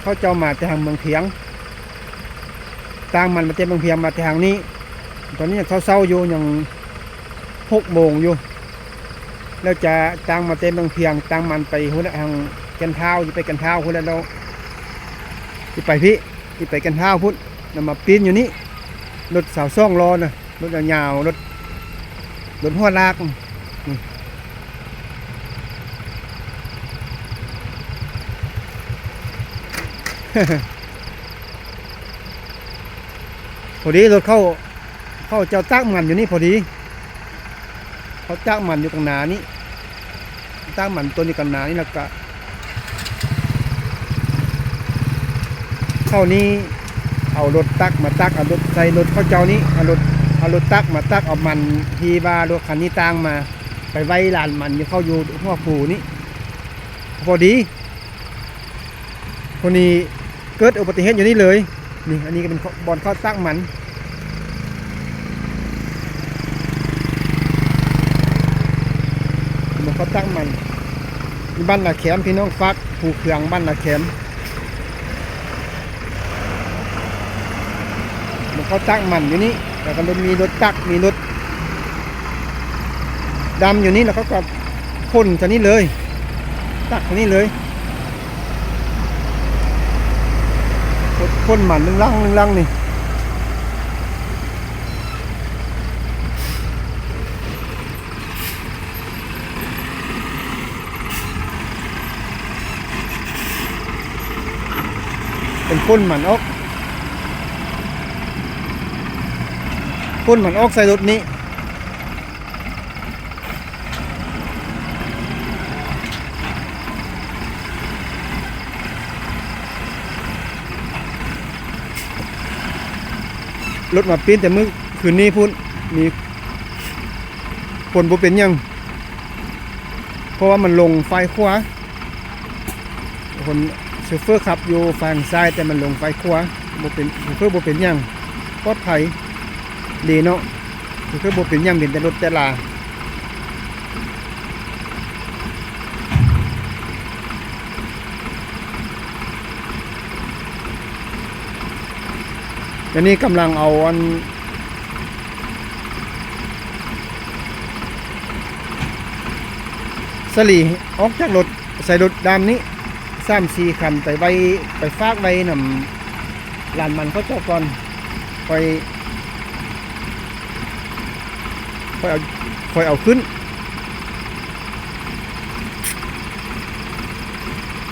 เขาเจ้ามาแต่ทางเมืองเพียงตั้งมันมาเต็มเมืองเพียงมาแต่ทางนี้ตอนนี้ยังเศร้าอยู่ยัง6 โมงอยู่แล้วจะตั้งมาเต็มเมืองเพียงตั้งมันไปหุ่นทางกันเท้าจะไปกันเท้าหุ่นแล้วที่ไปพี่ที่ไปกันเท้าพุ่นนำมาปีนอยู่นี่รถสาวซ่องรอนะรถยาวรถหัวลากพอดีรถเข้าเจ้าตักมันอยู่นี่พอดีเขาตักมันอยู่กลางนานี้ตักมันตัวนี้กลางนานี่แล้วก็เข้านี้เอารถตักมาตักเอารถใส่รถเข้าเจ้านี้เอารถตักมาตักเอามันทีบารถคันนี้ตั้งมาไปไว้ลานมันอยู่เข้าอยู่หัวผูนี้พอดีคนนี้เกิดอุบัติเหตุอยู่นี่เลยนี่อันนี้ก็เป็นบอลเข้าตักมันเขาตั้งมันบ้านนาแขมพี่น้องฟักผูกเขืองบ้านนาแขมเขาตั้งมันอยู่นี่แล้วก็มีรถตักมีรถดำอยู่นี่แล้วเขาก็พ่นจากนี้เลยตักจากนี้เลยพ่นมันนึ่งลังนี่เป็นพ่นมันออกใส่รถนี้รถมาปีนแต่มื้อคืนนี้พุ่นมีฝนบ่เป็นยังเพราะว่ามันลงไฟขวาคนโชเฟอร์ขับอยู่ฝั่งซ้ายแต่มันลงไฟขวาบ่เป็นโชเฟอร์บ่เป็นยังปลอดภัยดีเนาะโชเฟอร์บ่เป็นยังเป็นแต่รถแต่ลาอันนี้กำลังเอาสลีออกจากรถใส่รถดำนี้3-4 คันไปฝากไว้นำลานมันเขาเจ้าก่อนค่อยเอาขึ้น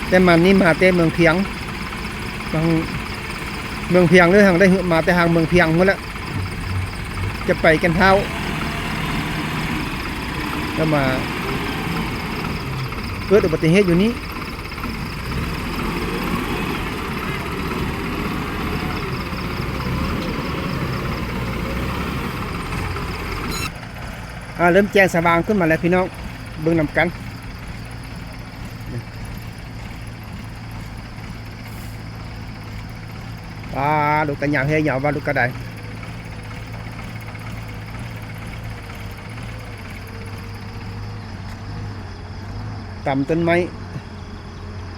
แต่มันนี่มาแต่เมืองเพียงทางเมืองเพียงหรือทางได้มาแต่ทางเมืองเพียงหมดแล้วจะไปกันเท้าแล้วมาเกิดอุบัติเหตุอยู่นี้เริ่มแจ้งสว่างขึ้นมาแล้วพี่น้องเบิ่งนำกันดูกันอย่างเฮียว่าดูกระไดต่ำต้นไม้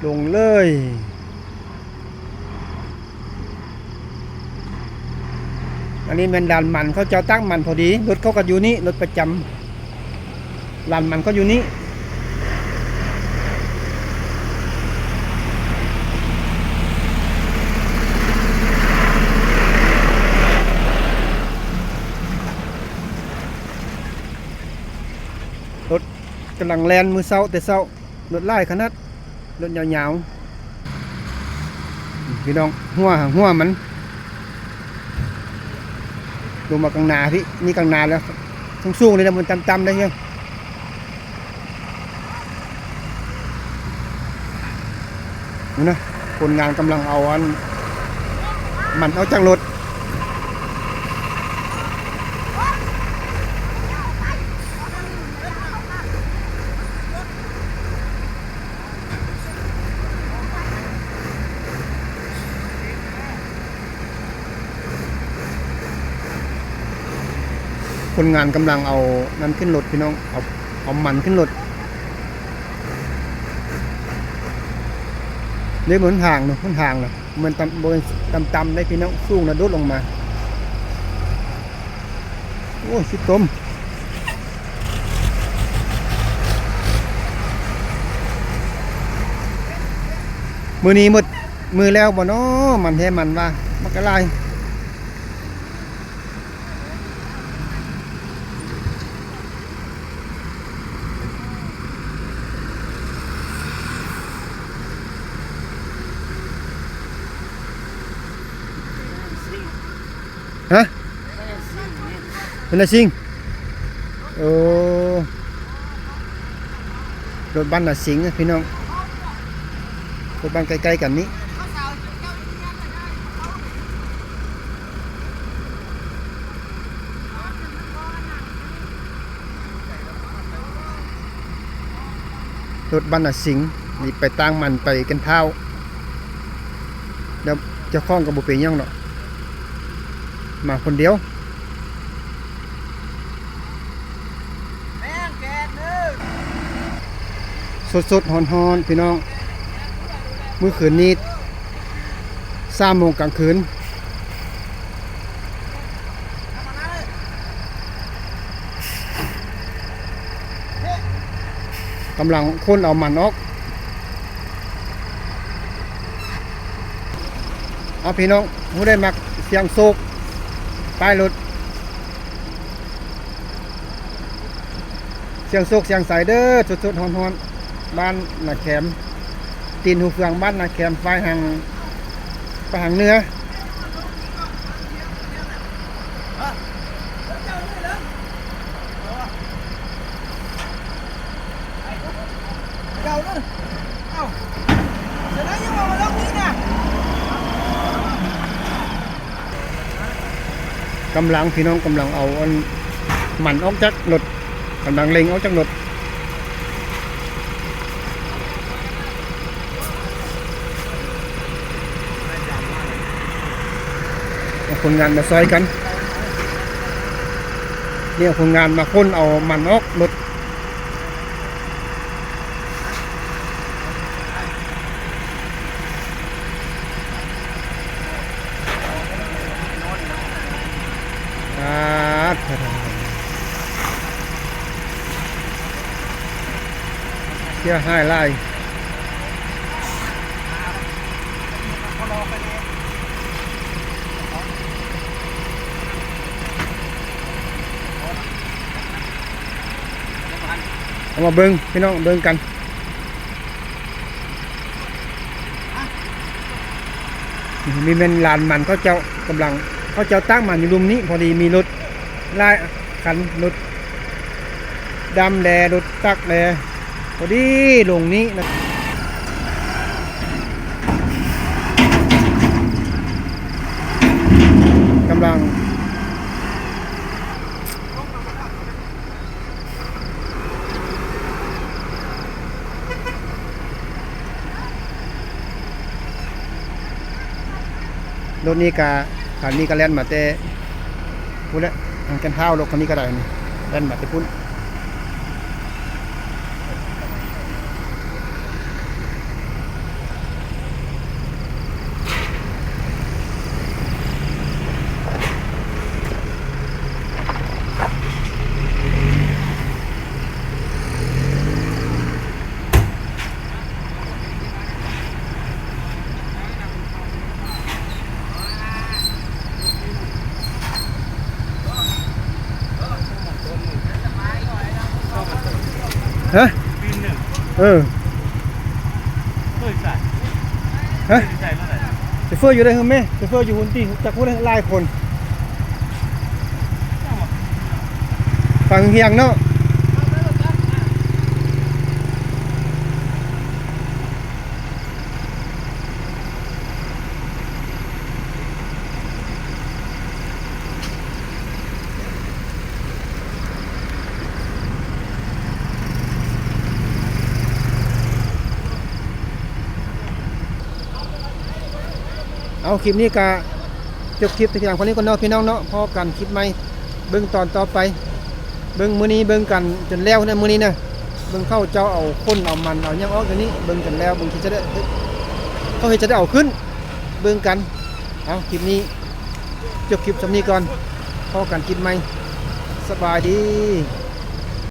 ลงเลยอันนี้เป็นลานมันเขาจะตั้งมันพอดีรถเขาก็อยู่นี่รถประจำลานมันก็อยู่นี่รถกำลังแลนมือเศร้าแต่เศร้ารถไล่ขนาดรถยาวๆพี่น้องหัวมันลงมากลางนาพี่นี่กลางนาแล้วสูงเลยนะมันต่ำๆได้ยังนี่นะคนงานกำลังเอามันเอาจากรถคนงานกำลังเอานั้นขึ้นรถพี่น้องเอามันขึ้นรถ เดี๋ยวเหมือนห่างเนาะมันห่างเนาะมันต่ำได้พี่น้องสูงนะโดดลงมาโอ้ชิต้มมือนี้หมดมือแล้วบ่เนาะมันแท้มันว่ามันก็ลายฮะเป็นอะไรสิงโอ้รถบ้านน่ะสิงพี่น้องรถบ้านใกล้ๆกันนี้รถบ้านน่ะสิงนี่ไปตั้งมันไปกันเท้าเดี๋ยวเจ้าของกับบุเปยังเนาะมาคนเดียวสดๆฮอนๆพี่น้องมื้อคืนนี้3 โมงกลางคืนกำลังคนเอามันออกเอาพี่น้องผู้ได้มักเสียงโศกป้ายรถเสียงโศกเสียงสายเด้อสดๆฮอนๆบ้านนาแคมตีนหูเฟืองบ้านนาแคมไฟหางเนื้อำลังพี่น้องกำลังเอาอันมันออกจากรถกำลังเล็งออกจากรถคนงานมาซอยกันเนี่ยคนงานมาค้นเอามันออกรถเที่ยวให้ไล่เอามาเบิ้งพี่น้องเบิ้งกันมีเป็นลานมันเขาเจ้ากำลังเขาเจ้าตั้งมันอยู่รุมนี้พอดีมีรถไล่คันรถดำแดรถตักแดพอดีลงนี้นะกำลังรถนี้กาคันนี้ก็แล่นมาแต่พูดแล้วทางกันเท้ารถคันนี้ก็ได้นี่แล่นมาแต่พุ่นฮะฮะเซฟเฟอร์อยู่ได้เหรอแม่เซฟเฟอร์อยู่หุ่นตีจากหุ่นหลายคนฝั่งเฮียงเนาะเอาคลิปนี้ก็จบคลิปตัวอย่างคนนี้ก็นอกพี่น้องเนาะพอกันคลิปใหม่เบิ่งตอนต่อไปเบิ่งมื้อนี้เบิ่งกันจนแล้วนะมื้อนี้นะเบิ่งเข้าเจ้าเอาคนเอามันเอาหยังออกตัวนี้เบิ่งกันแล้วเบิ่งที่จะได้ เขาเฮ็ดจะได้เอาขึ้นเบิ่งกันเอาคลิปนี้จบคลิปสำนี้ก่อนพอกันคลิปใหม่สบายดี